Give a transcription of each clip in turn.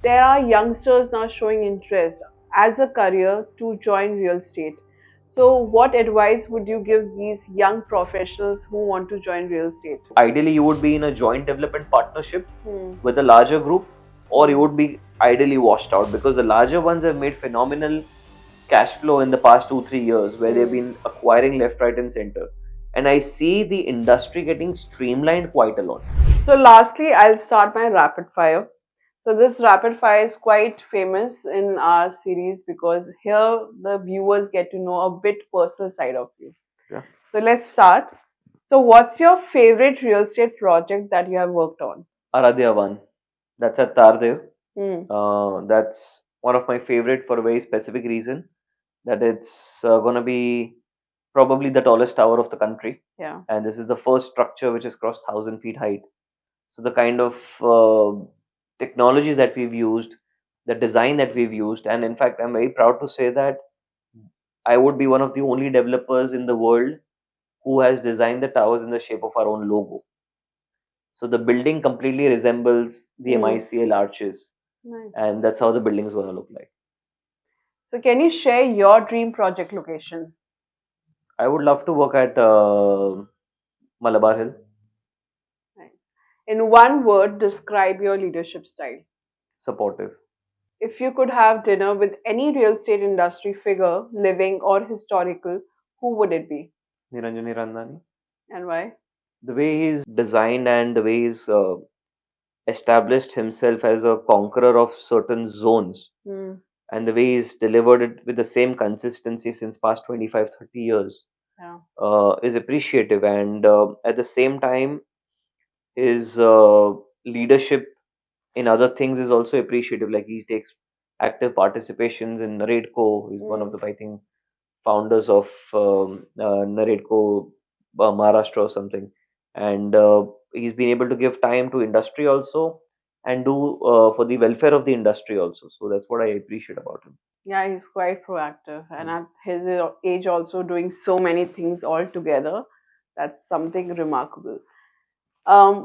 there are youngsters now showing interest as a career to join real estate. So, what advice would you give these young professionals who want to join real estate? Ideally, you would be in a joint development partnership Hmm. with a larger group, or you Hmm. would be ideally washed out, because the larger ones have made phenomenal cash flow in the past 2 3 years, where they've Hmm. been acquiring left, right, and center. And I see the industry getting streamlined quite a lot. So, lastly, I'll start my rapid fire. So, this rapid fire is quite famous in our series because here the viewers get to know a bit personal side of you. Yeah. So, let's start. So, what's your favorite real estate project that you have worked on? Aradhya one, that's at Tardev. Hmm. That's one of my favorite for a very specific reason, that it's going to be probably the tallest tower of the country, Yeah. and this is the first structure which has crossed 1,000 feet height. So the kind of technologies that we've used, the design that we've used, and in fact, I'm very proud to say that I would be one of the only developers in the world who has designed the towers in the shape of our own logo. So the building completely resembles the Hmm. MICL arches, Nice. and that's how the building is going to look like. So, can you share your dream project location? I would love to work at Malabar Hill. Right. In one word, describe your leadership style. Supportive. If you could have dinner with any real estate industry figure, living or historical, who would it be Niranjani Randani. and why? The way he's designed and the way he's established himself as a conqueror of certain zones, Hmm. and the way he's delivered it with the same consistency since past 25 30 years Yeah. is appreciative. And at the same time, his leadership in other things is also appreciative. Like, he takes active participations in Naredco. He's one of Hmm. the, I think, founders of Naredco, Maharashtra or something. And he's been able to give time to industry also, and do for the welfare of the industry also. So that's what I appreciate about him. Yeah, he's quite proactive, and Mm. at his age, also doing so many things all together. That's something remarkable. Um,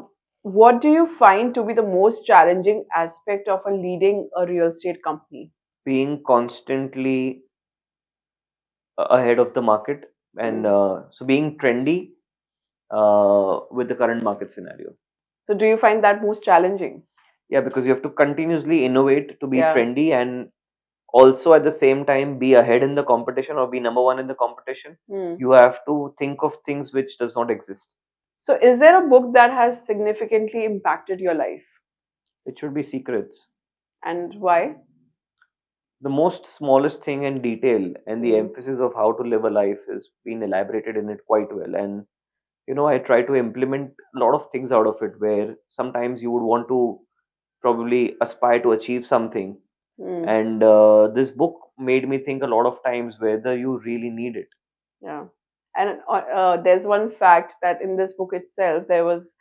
what do you find to be the most challenging aspect of a leading a real estate company? Being constantly ahead of the market, and Hmm. so being trendy with the current market scenario. So, do you find that most challenging? Yeah, because you have to continuously innovate to be Yeah. trendy, and also at the same time be ahead in the competition or be number one in the competition. Hmm. You have to think of things which does not exist. So, is there a book that has significantly impacted your life, It should be secrets. and why? The most smallest thing in detail, and the Hmm. emphasis of how to live a life is been elaborated in it quite well. And I try to implement a lot of things out of it, where sometimes you would want to probably aspire to achieve something, Hmm. and this book made me think a lot of times whether you really need it. Yeah. And there's one fact that in this book itself, there was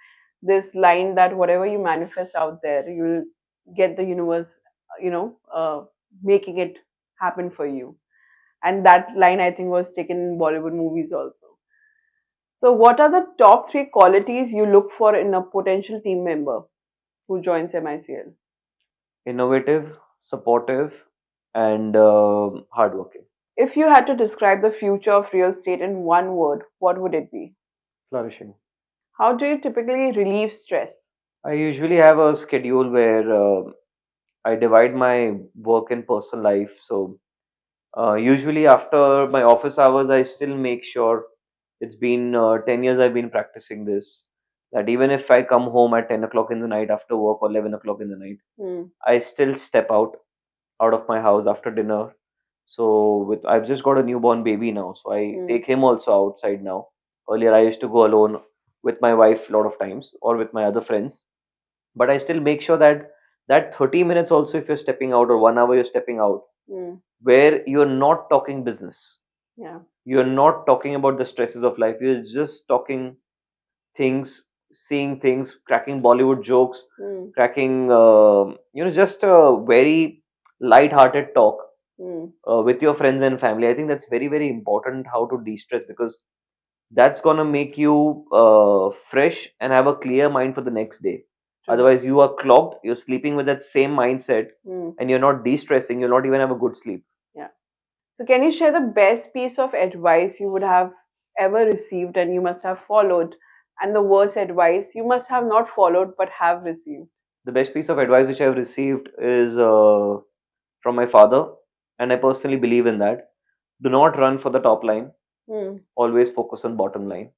this line that whatever you manifest out there, you'll get the universe, making it happen for you. And that line, I think, was taken in Bollywood movies also. So, what are the top three qualities you look for in a potential team member who joins MICL? Innovative, supportive, and hardworking. If you had to describe the future of real estate in one word, what would it be? Flourishing. How do you typically relieve stress? I usually have a schedule where I divide my work and personal life. So usually after my office hours, I still make sure, it's been 10 years I've been practicing this, that even if I come home at 10 o'clock in the night after work, or 11 o'clock in the night, Hmm. I still step out of my house after dinner. So I've just got a newborn baby now, so I Hmm. take him also outside now. Earlier, I used to go alone with my wife a lot of times, or with my other friends. But I still make sure that that 30 minutes also, if you're stepping out, or 1 hour you're stepping out, Hmm. where you're not talking business, Yeah. you're not talking about the stresses of life, you're just talking things, seeing things, cracking Bollywood jokes, Hmm. cracking, just a very light-hearted talk Hmm. with your friends and family. I think that's very, very important, how to de-stress, because that's gonna make you fresh and have a clear mind for the next day. True. Otherwise, you are clogged, you're sleeping with that same mindset, Mm. and you're not de stressing, you'll not even have a good sleep. Yeah. So, can you share the best piece of advice you would have ever received and you must have followed, and the worst advice you must have not followed but have received? The best piece of advice which I've received is from my father, and I personally believe in that. Do not run for the top line, Hmm. always focus on bottom line.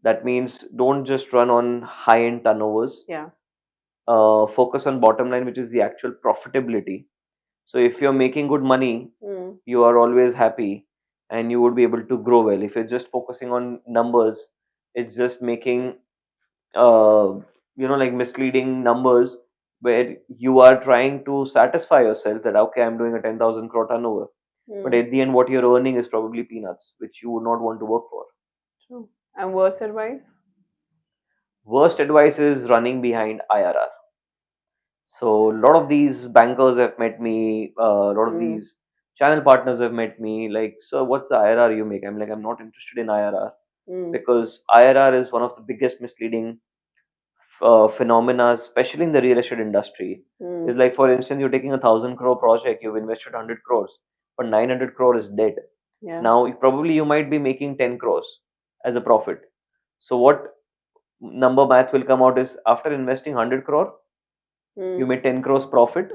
That means don't just run on high end turnovers, Yeah. focus on bottom line, which is the actual profitability. So if you're making good money, Hmm. you are always happy and you would be able to grow well. If you're just focusing on numbers, it's just making uh, like misleading numbers where you are trying to satisfy yourself that okay, I'm doing a 10,000 crore turnover, but Hmm. at the end what you're earning is probably peanuts which you would not want to work for. True. And worst advice? Worst advice is running behind IRR. So a lot of these bankers have met me, a lot of Hmm. these channel partners have met me like, so what's the IRR you make? I'm like, I'm not interested in IRR, Hmm. because IRR is one of the biggest misleading phenomena, especially in the real estate industry. Hmm. Is like, for instance, you're taking 1,000 crore project, you've invested 100 crores, but 900 crore is debt. Yeah. Now, probably you might be making 10 crores as a profit. So, what number math will come out is after investing 100 crore, Hmm. you made 10 crores profit,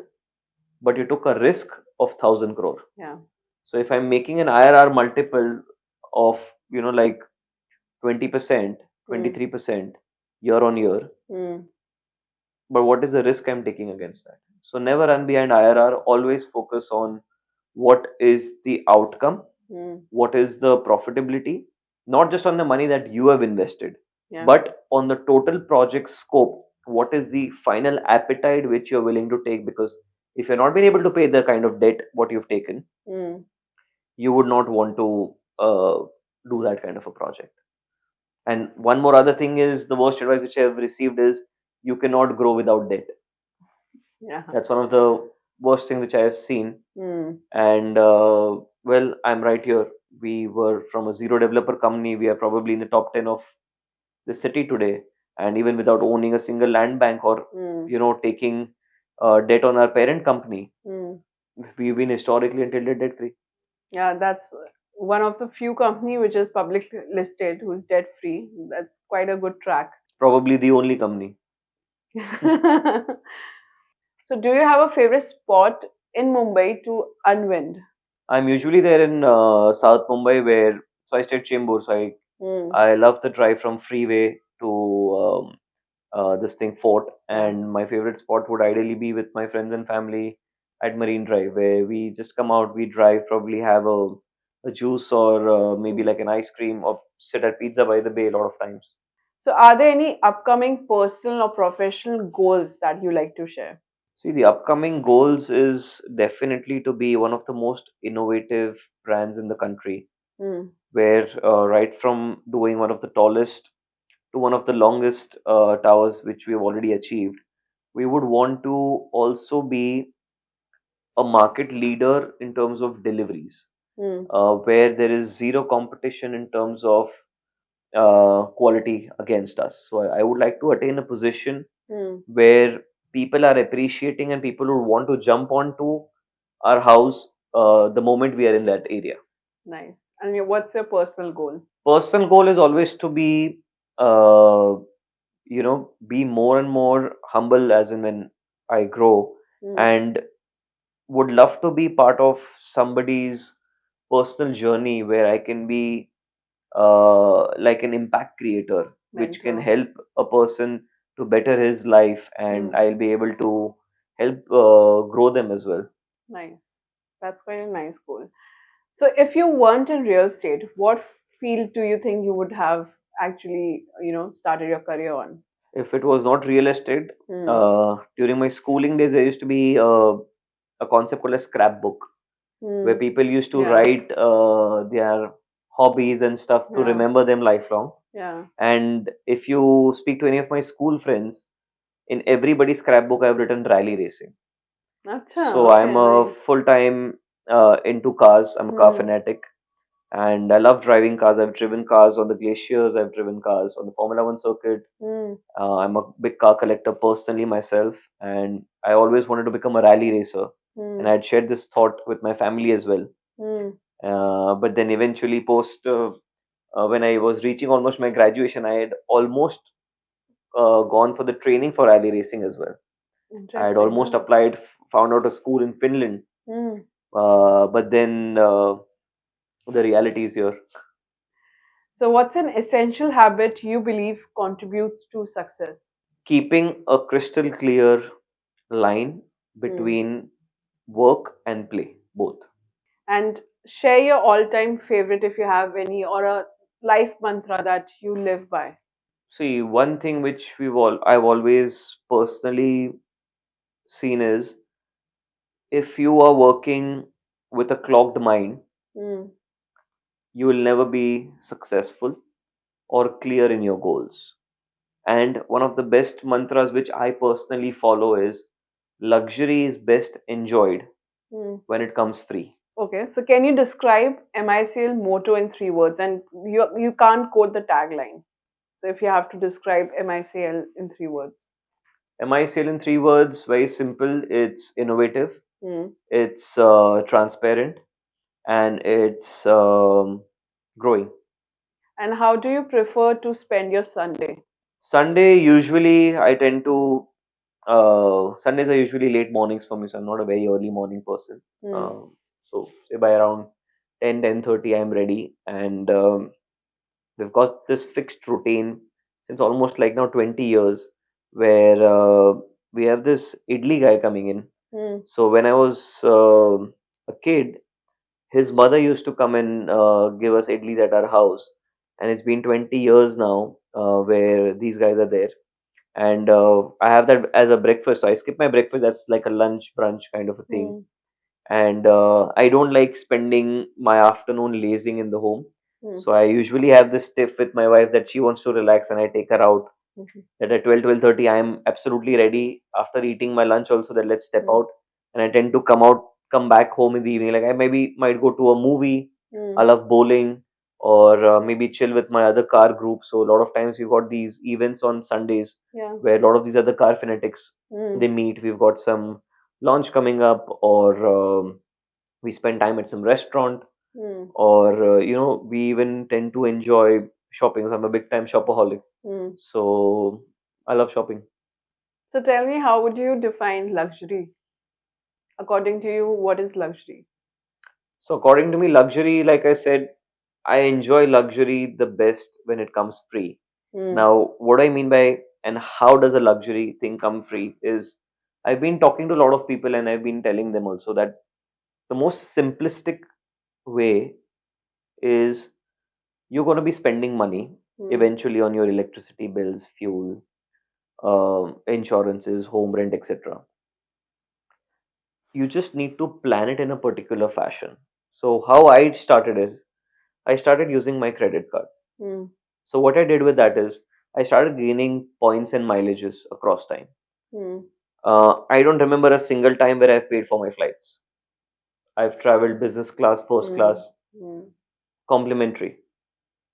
but you took a risk of 1,000 crore. Yeah. So, if I'm making an IRR multiple of, like 20%, Hmm. 23% year on year, Hmm. but what is the risk I'm taking against that? So never run behind IRR. Always focus on what is the outcome, Hmm. what is the profitability, not just on the money that you have invested, Yeah. but on the total project scope. What is the final appetite which you're willing to take? Because if you're not being able to pay the kind of debt what you've taken, Hmm. you would not want to do that kind of a project. And one more other thing is the worst advice which I've received is you cannot grow without debt. Yeah. That's one of the worst things which I have seen. Hmm. And well, I'm right here. We were from a zero developer company. We are probably in the top 10 of the city today. And even without owning a single land bank or, Hmm. taking debt on our parent company, Hmm. we've been historically until debt free. Yeah, that's one of the few company which is public listed who's debt free. That's quite a good track. Probably the only company. So, do you have a favorite spot in Mumbai to unwind? I'm usually there in South Mumbai where, so I stay at Chembur. So Hmm. I love the drive from freeway to this thing fort, Yeah. and my favorite spot would ideally be with my friends and family at Marine Drive, where we just come out, we drive, probably have a juice or maybe Hmm. like an ice cream, or sit at Pizza by the Bay a lot of times. So, are there any upcoming personal or professional goals that you like to share? See, the upcoming goals is definitely to be one of the most innovative brands in the country, Hmm. where right from doing one of the tallest to one of the longest towers which we have already achieved, we would want to also be a market leader in terms of deliveries, Hmm. where there is zero competition in terms of quality against us. So I would like to attain a position Hmm. where people are appreciating and people would want to jump onto our house the moment we are in that area. Nice. And what's your personal goal? Personal goal is always to be, uh, be more and more humble as in when I grow, Hmm. and would love to be part of somebody's personal journey where I can be like an impact creator, which can Mentor. help a person to better his life, and Hmm. I'll be able to help grow them as well. Nice. That's quite a nice goal. So, if you weren't in real estate, what field do you think you would have actually, started your career on? If it was not real estate, Hmm. during my schooling days, there used to be a concept called a scrapbook, where Hmm. people used to Yeah. write their hobbies and stuff to Yeah. remember them lifelong. Yeah. And if you speak to any of my school friends, in everybody's scrapbook, I've written rally racing. Acha. So Okay. I'm a Nice. full time into cars. I'm a car Hmm. fanatic, and I love driving cars. I've driven cars on the glaciers. I've driven cars on the Formula One circuit. Mm. I'm a big car collector personally myself, and I always wanted to become a rally racer. And I Mm. had shared this thought with my family as well. Mm. But then eventually, when I was reaching almost my graduation, I had almost gone for the training for rally racing as well. I had Interesting. almost Huh? applied, found out a school in Finland, Mm. but then the reality is here. So, what's an essential habit you believe contributes to success? Keeping a crystal clear line Mm. between work and play, both. And share your all-time favorite if you have any, or a life mantra that you live by. See, one thing which I've always personally seen is if you are working with a clogged mind, Mm. you will never be successful or clear in your goals. And one of the best mantras which I personally follow is luxury is best enjoyed Mm. when it comes free. Okay, so can you describe MICL motto in 3 words? And you can't quote the tagline. So if you have to describe MICL in 3 words. MICL in 3 words, very simple. It's innovative, Mm. it's transparent, and it's growing. And how do you prefer to spend your Sunday? Sunday, usually, I tend to Sundays are usually late mornings for me, so I'm not a very early morning person. Mm. So say by around 10:30, I'm ready, and we've got this fixed routine since almost like now 20 years, where we have this idli guy coming in. Mm. So when I was a kid, his mother used to come and give us idlis at our house, and it's been 20 years now where these guys are there, and I have that as a breakfast. So I skip my breakfast. That's like a lunch brunch kind of a thing, Mm. and I don't like spending my afternoon lazing in the home. Mm. So I usually have this tiff with my wife that she wants to relax, and I take her out. Mhm. That at 12:30, I am absolutely ready after eating my lunch. Also, that let's step Mm. out, and I tend to come back home in the evening. Like I maybe might go to a movie. I Mm. love bowling, or maybe chill with my other car group. So a lot of times we've got these events on Sundays Yeah. where a lot of these other car fanatics Mm. they meet. We've got some launch coming up, or we spend time at some restaurant, Mm. or we even tend to enjoy shopping. So I'm a big time shopaholic, Mm. so I love shopping. So tell me, how would you define luxury? According to you, what is luxury? So according to me, luxury, like I said, I enjoy luxury the best when it comes free. Mm. Now, what I mean by and how does a luxury thing come free is I've been talking to a lot of people, and I've been telling them also that the most simplistic way is you're going to be spending money Mm. eventually on your electricity bills, fuel, insurances, home rent, etc. You just need to plan it in a particular fashion. So how I started is I started using my credit card. Mm. So what I did with that is I started gaining points and mileages across time. Mm. I don't remember a single time where I've paid for my flights. I've traveled business class, first Mm. class, Mm. complimentary.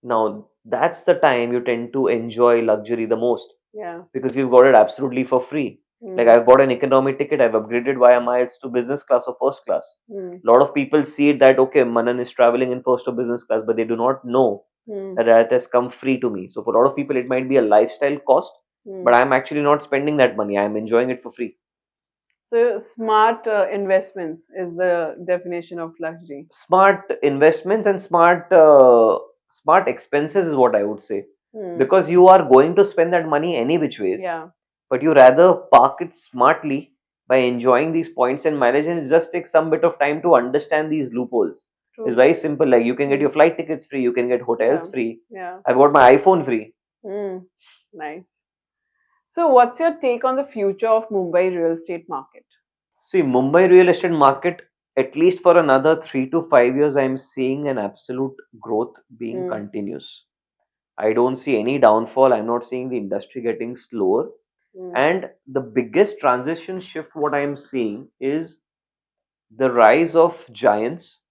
Now that's the time you tend to enjoy luxury the most, Yeah. because you've got it absolutely for free. Like Mm. I've bought an economy ticket, I've upgraded via miles to business class or first class. Mm. A lot of people see it that okay, Manan is traveling in first or business class, but they do not know Mm. that that has come free to me. So for a lot of people, it might be a lifestyle cost, but Mm. I'm actually not spending that money. I'm enjoying it for free. So smart investments is the definition of luxury. Smart investments and smart expenses is what I would say, Mm. because you are going to spend that money any which ways, Yeah. but you rather park it smartly by enjoying these points and mileage, and it just takes some bit of time to understand these loopholes. It's True. very simple. Like you can get Mm. your flight tickets free, you can get hotels Yeah. free. Yeah. I've got my iPhone free. Mm. Nice. So what's your take on the future of Mumbai real estate market? See, Mumbai real estate market, at least for another 3 to 5 years, I'm seeing an absolute growth being Mm. continuous. I don't see any downfall. I'm not seeing the industry getting slower. Mm. And the biggest transition shift, what I'm seeing is the rise of giants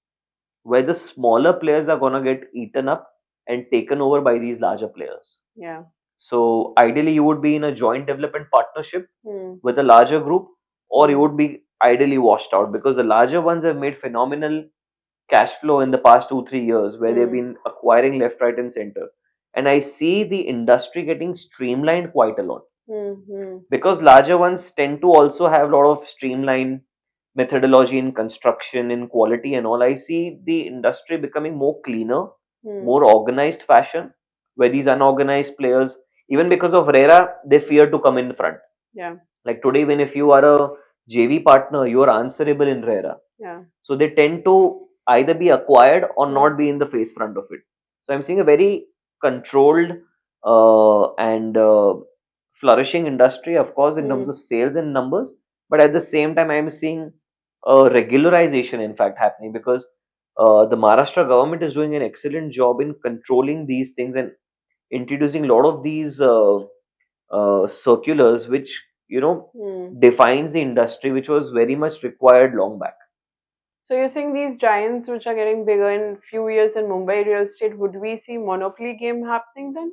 where the smaller players are gonna get eaten up and taken over by these larger players. Yeah. So ideally, you would be in a joint development partnership Hmm. with a larger group, or you Hmm. would be ideally washed out because the larger ones have made phenomenal cash flow in the past 2 3 years where they've Hmm. been acquiring left, right, and center. And I see the industry getting streamlined quite a lot Hmm. Hmm. because larger ones tend to also have a lot of streamlined methodology in construction, in quality, and all. I see the industry becoming more cleaner, Hmm. more organized fashion, where these unorganized players, even because of RERA, they fear to come in front. Yeah. Like today, when if you are a JV partner, you are answerable in RERA. Yeah. So they tend to either be acquired or Hmm. not be in the face front of it. So I'm seeing a very controlled and flourishing industry, of course, in terms Hmm. of sales and numbers. But at the same time, I'm seeing a regularization, in fact, happening because the Maharashtra government is doing an excellent job in controlling these things and introducing a lot of these circulars, which Hmm. defines the industry, which was very much required long back. So you're saying these giants which are getting bigger in few years in Mumbai real estate, would we see monopoly game happening then?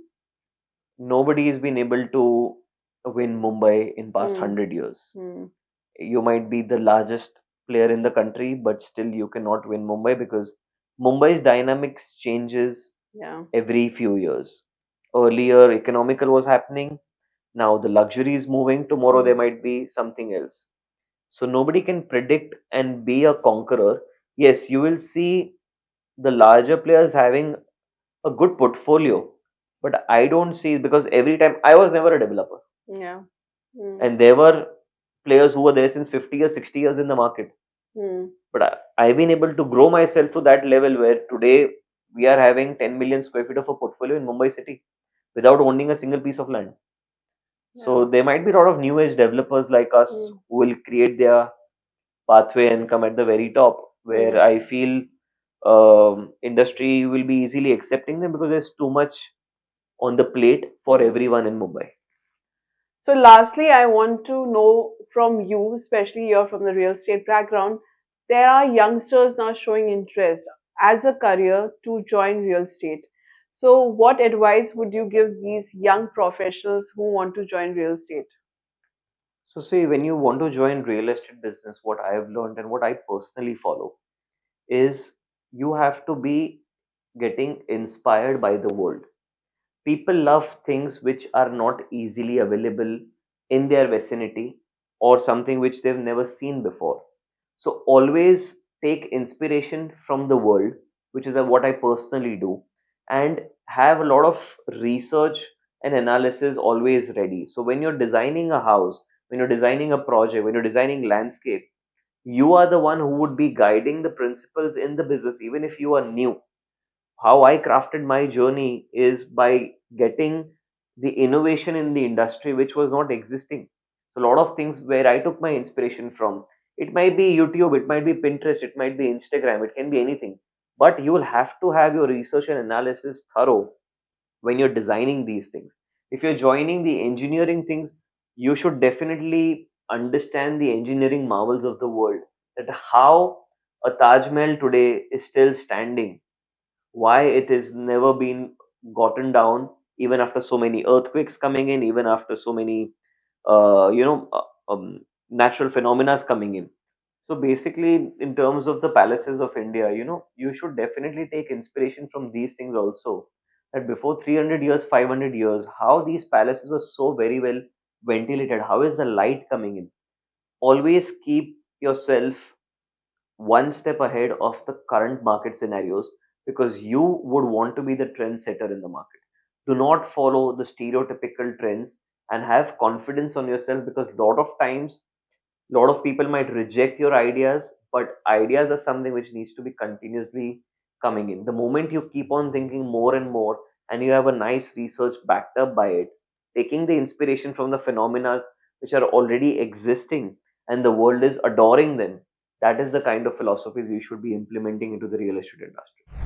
Nobody has been able to win Mumbai in past Hmm. 100 years. Hmm. You might be the largest player in the country, but still you cannot win Mumbai because Mumbai's dynamics changes Yeah. every few years. Earlier, economical was happening. Now the luxury is moving. Tomorrow Hmm. there might be something else. So nobody can predict and be a conqueror. Yes, you will see the larger players having a good portfolio, but I don't see because every time I was never a developer, Yeah. Hmm. and there were players who were there since 50 years, 60 years in the market. Hmm. But I've been able to grow myself to that level where today we are having 10 million square feet of a portfolio in Mumbai city without owning a single piece of land. Yeah. So there might be a lot of new age developers like us Hmm. who will create their pathway and come at the very top, where Hmm. I feel industry will be easily accepting them because there's too much on the plate for Hmm. everyone in Mumbai. So lastly, I want to know from you, especially you're from the real estate background, there are youngsters now showing interest as a career to join real estate. So what advice would you give these young professionals who want to join real estate? So, see, when you want to join real estate business, what I have learned and what I personally follow is you have to be getting inspired by the world. People love things which are not easily available in their vicinity or something which they've never seen before. So always take inspiration from the world, which is what I personally do, and have a lot of research and analysis always ready. So when you're designing a house, when you're designing a project, when you're designing landscape, you are the one who would be guiding the principles in the business, even if you are new. How I crafted my journey is by getting the innovation in the industry which was not existing. So a lot of things where I took my inspiration from. It might be YouTube, it might be Pinterest, it might be Instagram, it can be anything. But you will have to have your research and analysis thorough when you're designing these things. If you're joining the engineering things, you should definitely understand the engineering marvels of the world. That how a Taj Mahal today is still standing, why it has never been gotten down even after so many earthquakes coming in, even after so many natural phenomena coming in. So basically, in terms of the palaces of India, you should definitely take inspiration from these things also. That before 300 years, 500 years, how these palaces were so very well ventilated, how is the light coming in? Always keep yourself one step ahead of the current market scenarios because you would want to be the trendsetter in the market. Do not follow the stereotypical trends and have confidence on yourself because a lot of times, a lot of people might reject your ideas, but ideas are something which needs to be continuously coming in. The moment you keep on thinking more and more and you have a nice research backed up by it, taking the inspiration from the phenomena which are already existing and the world is adoring them, that is the kind of philosophies we should be implementing into the real estate industry.